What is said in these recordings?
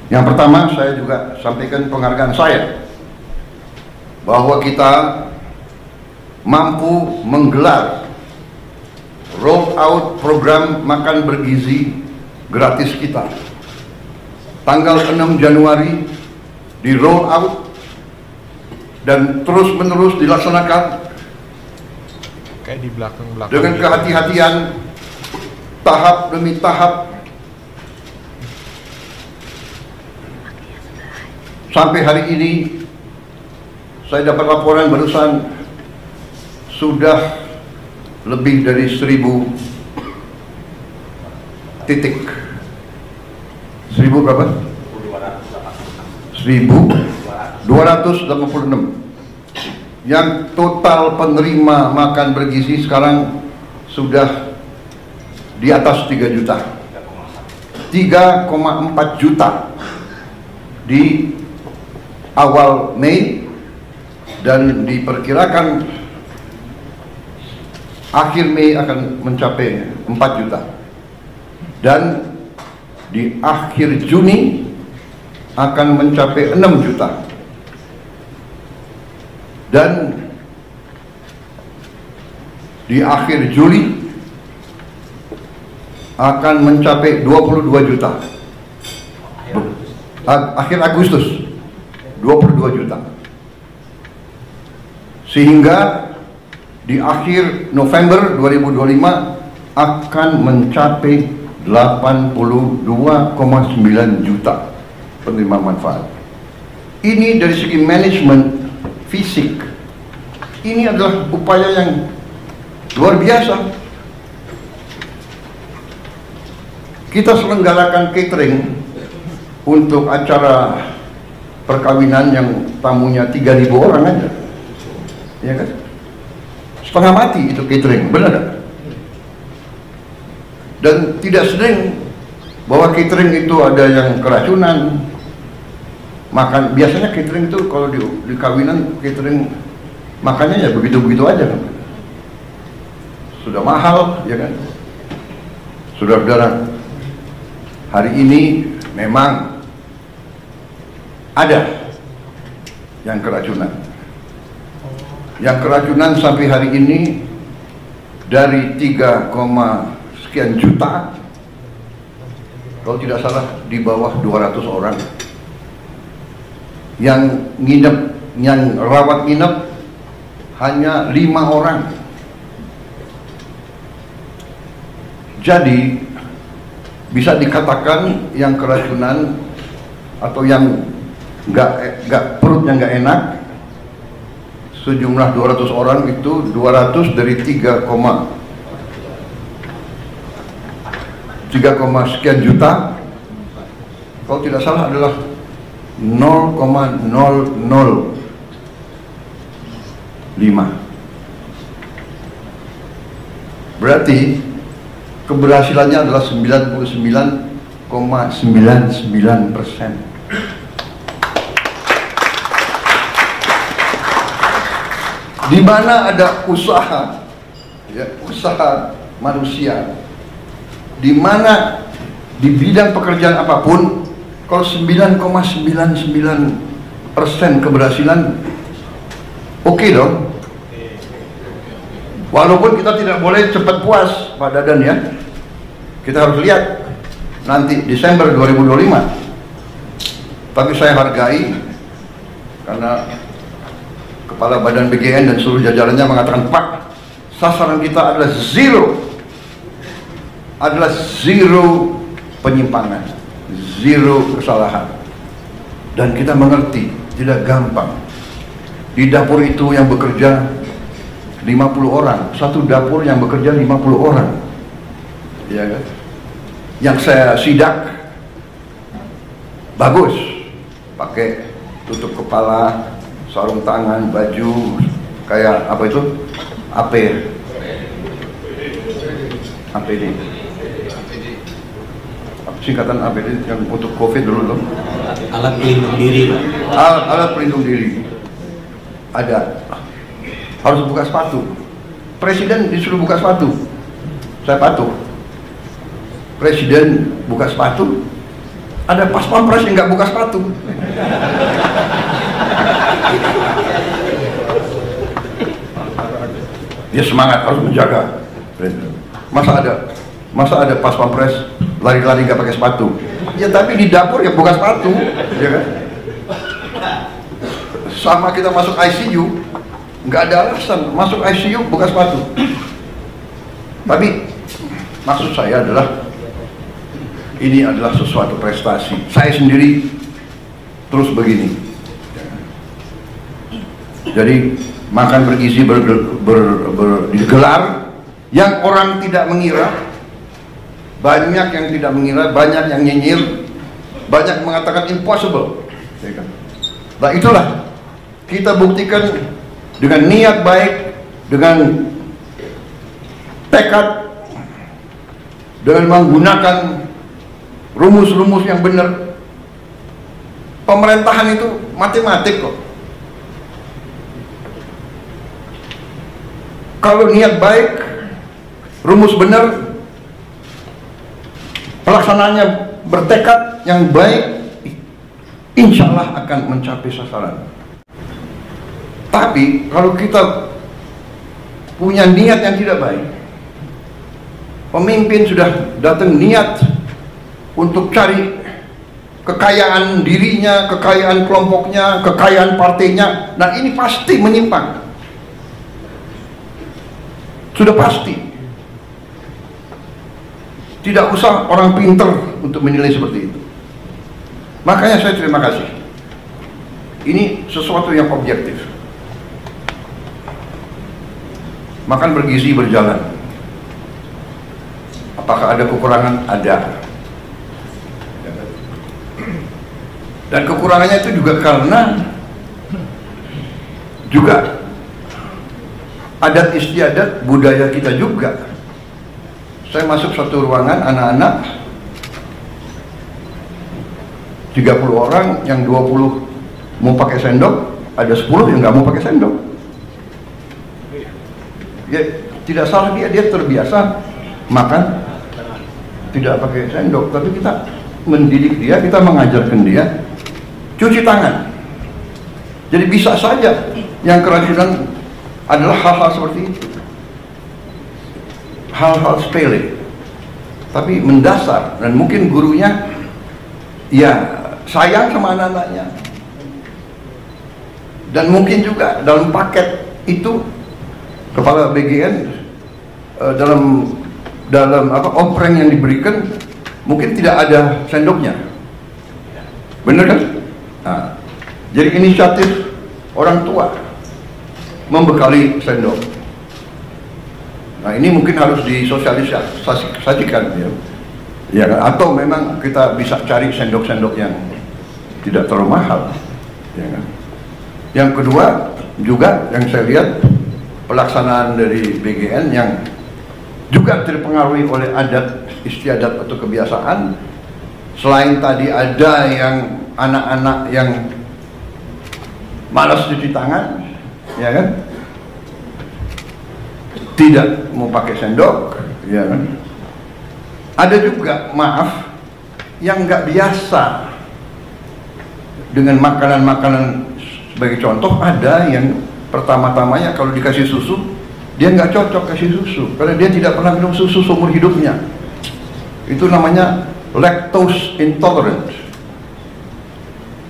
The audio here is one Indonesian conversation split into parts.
Yang pertama, saya juga sampaikan penghargaan saya bahwa kita mampu menggelar roll out program makan bergizi gratis kita. Tanggal 6 Januari di roll out dan terus menerus dilaksanakan kayak di belakang-belakang dengan kehati-hatian, tahap demi tahap. Sampai hari ini saya dapat laporan barusan sudah lebih dari 1000 titik. 1000 berapa? 1286. Yang total penerima makan bergizi sekarang sudah di atas 3 juta. 3,4 juta di awal Mei, dan diperkirakan akhir Mei akan mencapai 4 juta, dan di akhir Juni akan mencapai 6 juta, dan di akhir Juli akan mencapai 22 juta. Akhir Agustus 22 juta, sehingga di akhir November 2025 akan mencapai 82,9 juta penerima manfaat. Ini dari segi manajemen fisik, ini adalah upaya yang luar biasa. Kita selenggarakan catering untuk acara perkawinan yang tamunya 3.000 orang aja, ya kan? Setengah mati itu catering, benar kan? Dan tidak sering bahwa catering itu ada yang keracunan. Makan biasanya catering itu kalau di kawinan catering makannya ya begitu-begitu aja kan? Sudah mahal, ya kan? Saudara-saudara, hari ini memang ada yang keracunan. Yang keracunan sampai hari ini dari 3, sekian juta, kalau tidak salah di bawah 200 orang. Yang nginep, yang rawat nginep hanya 5 orang. Jadi bisa dikatakan yang keracunan atau yang nggak perutnya nggak enak sejumlah 200 orang itu 200 dari 3, sekian juta, kalau tidak salah adalah 0,005. Berarti keberhasilannya adalah 99,99%. Di mana ada usaha, ya, usaha manusia, di mana di bidang pekerjaan apapun, kalau 9,99% keberhasilan, oke dong. Walaupun kita tidak boleh cepat puas, Pak Dadan, ya. Kita harus lihat nanti Desember 2025. Tapi saya hargai karena Kepala Badan BGN dan seluruh jajarannya mengatakan, Pak, sasaran kita adalah zero penyimpangan, zero kesalahan. Dan kita mengerti, tidak gampang. Di dapur itu yang bekerja 50 orang, satu dapur yang bekerja 50 orang, ya kan? Yang saya sidak bagus, pakai tutup kepala, sarung tangan, baju kayak apa itu? APD. Singkatan APD yang untuk COVID dulu loh. Alat pelindung diri, Pak. Alat pelindung diri. Ada. Harus buka sepatu. Presiden disuruh buka sepatu. Saya patuh. Presiden buka sepatu, Ada pas pampres yang nggak buka sepatu. Dia semangat harus menjaga. Masa ada pas pampres lari-lari nggak pakai sepatu? Ya tapi di dapur ya buka sepatu, ya kan? Sama kita masuk ICU, nggak ada alasan masuk ICU buka sepatu. Tapi maksud saya adalah ini adalah sesuatu prestasi. Saya sendiri terus begini. Jadi makan bergizi digelar yang orang tidak mengira, banyak yang tidak mengira, banyak yang nyinyir, banyak mengatakan impossible. Nah itulah kita buktikan dengan niat baik, dengan tekad, dengan menggunakan rumus-rumus yang benar. Pemerintahan itu matematik kok. Kalau niat baik, rumus benar, pelaksananya bertekad yang baik, insya Allah akan mencapai sasaran. Tapi kalau kita punya niat yang tidak baik, pemimpin sudah datang niat untuk cari kekayaan dirinya, kekayaan kelompoknya, kekayaan partainya, nah ini pasti menyimpang. Sudah pasti. Tidak usah orang pinter untuk menilai seperti itu. Makanya saya terima kasih. Ini sesuatu yang objektif. Makan bergizi berjalan. Apakah ada kekurangan? Ada. Dan kekurangannya itu juga karena adat istiadat budaya kita juga. Saya masuk satu ruangan anak-anak 30 orang, yang 20 mau pakai sendok, ada 10 yang nggak mau pakai sendok. Ya tidak salah dia terbiasa makan tidak pakai sendok, tapi kita mendidik dia, kita mengajarkan dia cuci tangan. Jadi bisa saja yang keracunan adalah hal-hal seperti itu, hal-hal sepele tapi mendasar, dan mungkin gurunya ya sayang sama anak-anaknya, dan mungkin juga dalam paket itu kepala BGN dalam ompreng yang diberikan mungkin tidak ada sendoknya, bener kan? Nah, jadi inisiatif orang tua membekali sendok. Nah ini mungkin harus disosialisasikan ya kan? Atau memang kita bisa cari sendok-sendok yang tidak terlalu mahal, ya kan? Yang kedua juga yang saya lihat pelaksanaan dari BGN yang juga terpengaruhi oleh adat istiadat atau kebiasaan. Selain tadi ada yang anak-anak yang malas cuci tangan, ya kan, tidak mau pakai sendok, ya kan. Ada juga, maaf, yang nggak biasa dengan makanan-makanan. Sebagai contoh, ada yang pertama-tamanya kalau dikasih susu dia nggak cocok kasih susu karena dia tidak pernah minum susu seumur hidupnya. Itu namanya lactose intolerant.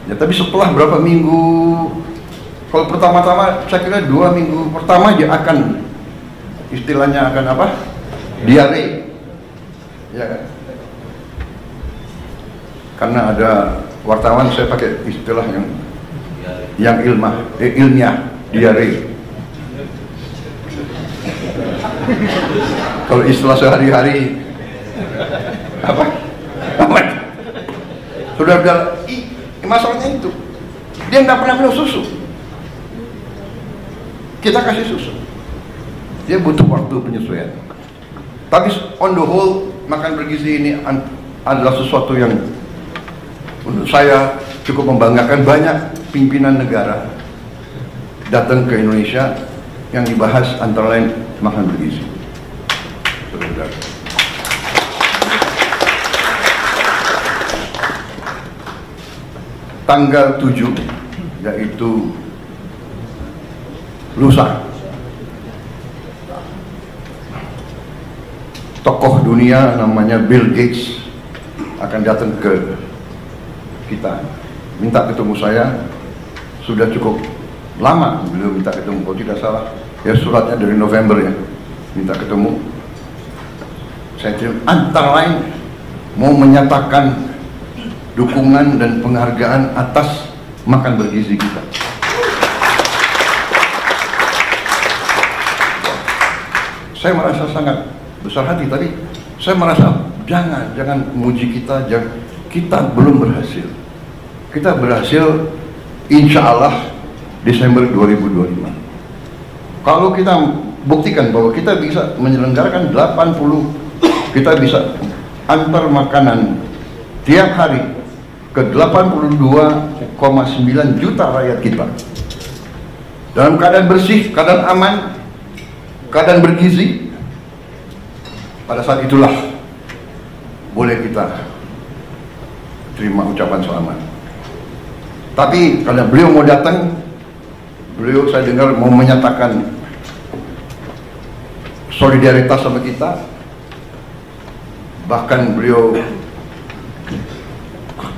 Ya, tapi setelah berapa minggu, kalau pertama-tama saya kira 2 minggu pertama dia akan, istilahnya akan apa? Diare. Ya kan? Karena ada wartawan, saya pakai istilah yang ilmiah, diare. Kalau istilah sehari-hari apa? Saudara-saudara, masalahnya itu dia nggak pernah minum susu. Kita kasih susu, dia butuh waktu penyesuaian. Tapi on the whole, makan bergizi ini adalah sesuatu yang menurut saya cukup membanggakan. Banyak pimpinan negara datang ke Indonesia yang dibahas antara lain makan bergizi. tanggal 7, yaitu lusa, tokoh dunia namanya Bill Gates akan datang ke kita, minta ketemu saya. Sudah cukup lama beliau minta ketemu, kalau tidak salah ya suratnya dari November ya, minta ketemu. Saya terima, antara lain mau menyatakan dukungan dan penghargaan atas makan bergizi kita. Saya merasa sangat besar hati, tapi saya merasa jangan memuji kita, kita belum berhasil. Kita berhasil insya Allah Desember 2025. Kalau kita buktikan bahwa kita bisa menyelenggarakan 80, kita bisa antar makanan tiap hari ke 82,9 juta rakyat kita dalam keadaan bersih, keadaan aman, keadaan bergizi. Pada saat itulah boleh kita terima ucapan selamat. Tapi karena beliau mau datang, beliau saya dengar mau menyatakan solidaritas sama kita, bahkan beliau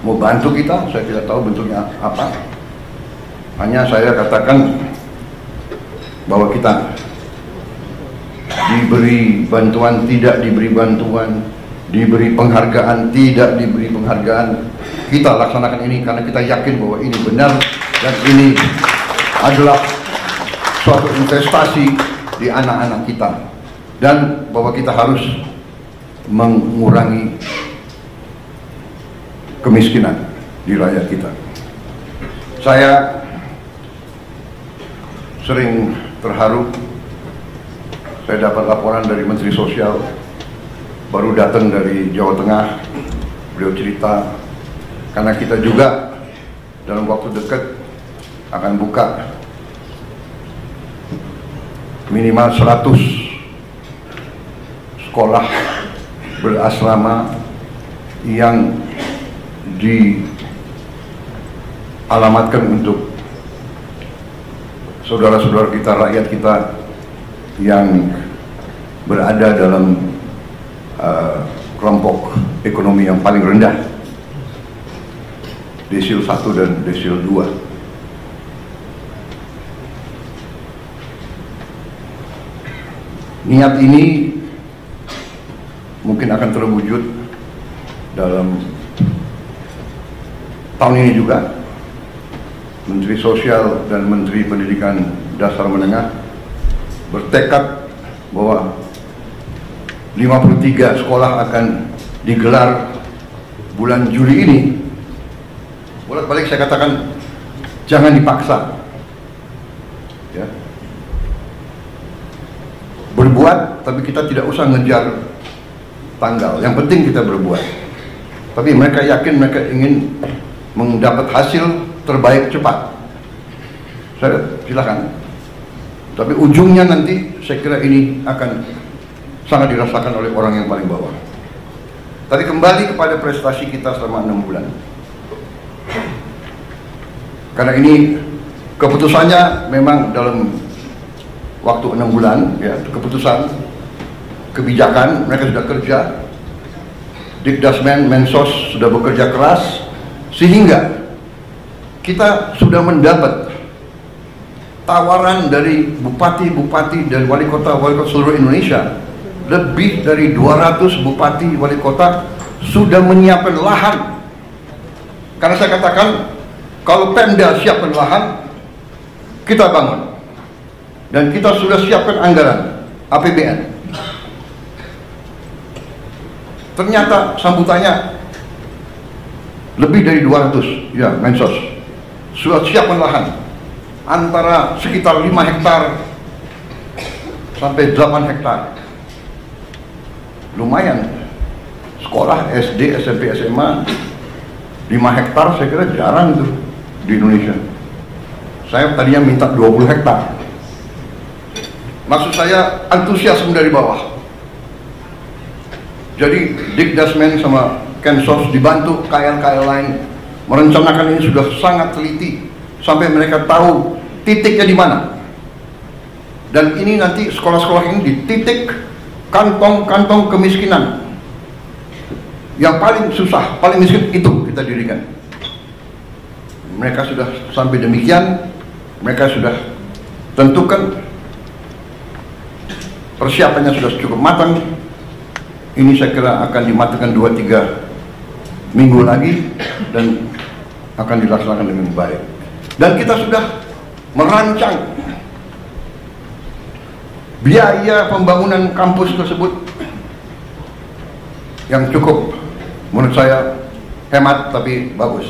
mau bantu kita. Saya tidak tahu bentuknya apa, hanya saya katakan bahwa kita diberi bantuan, tidak diberi bantuan, diberi penghargaan, tidak diberi penghargaan, kita laksanakan ini karena kita yakin bahwa ini benar dan ini adalah suatu investasi di anak-anak kita, dan bahwa kita harus mengurangi kemiskinan di rakyat kita. Saya sering terharu. Saya dapat laporan dari Menteri Sosial, baru datang dari Jawa Tengah. Beliau cerita, karena kita juga dalam waktu dekat akan buka minimal 100 sekolah berasrama yang dialamatkan untuk saudara-saudara kita, rakyat kita yang berada dalam kelompok ekonomi yang paling rendah, desil 1 dan desil 2. Niat ini mungkin akan terwujud dalam tahun ini juga. Menteri Sosial dan Menteri Pendidikan Dasar Menengah bertekad bahwa 53 sekolah akan digelar bulan Juli ini. Bolak-balik saya katakan, jangan dipaksa, ya. Berbuat, tapi kita tidak usah ngejar tanggal. Yang penting kita berbuat. Tapi mereka yakin, mereka ingin mendapat hasil terbaik cepat. Saya silakan. Tapi ujungnya nanti saya kira ini akan sangat dirasakan oleh orang yang paling bawah. Tadi kembali kepada prestasi kita selama 6 bulan. Karena ini keputusannya memang dalam waktu 6 bulan, ya, keputusan, kebijakan, mereka sudah kerja. Dikdasmen, Mensos sudah bekerja keras, sehingga kita sudah mendapat tawaran dari bupati-bupati dan wali kota seluruh Indonesia. Lebih dari 200 bupati wali kota sudah menyiapkan lahan. Karena saya katakan, kalau Pemda siapkan lahan, kita bangun. Dan kita sudah siapkan anggaran APBN. Ternyata sambutannya lebih dari 200, ya, Mensos sudah siapkan lahan antara sekitar 5 hektar sampai 8 hektar. Lumayan. Sekolah SD, SMP, SMA 5 hektar saya kira jarang tuh di Indonesia. Saya tadinya minta 20 hektar. Maksud saya antusiasme dari bawah. Jadi Dikdasmen sama Kensos dibantu KL-KL lain merencanakan ini sudah sangat teliti sampai mereka tahu titiknya di mana. Dan ini nanti sekolah-sekolah ini di titik kantong-kantong kemiskinan yang paling susah, paling miskin itu kita dirikan. Mereka sudah sampai demikian, mereka sudah tentukan, persiapannya sudah cukup matang. Ini saya kira akan dimatangkan 2-3 minggu lagi dan akan dilaksanakan dengan baik. Dan kita sudah merancang biaya pembangunan kampus tersebut yang cukup menurut saya hemat tapi bagus.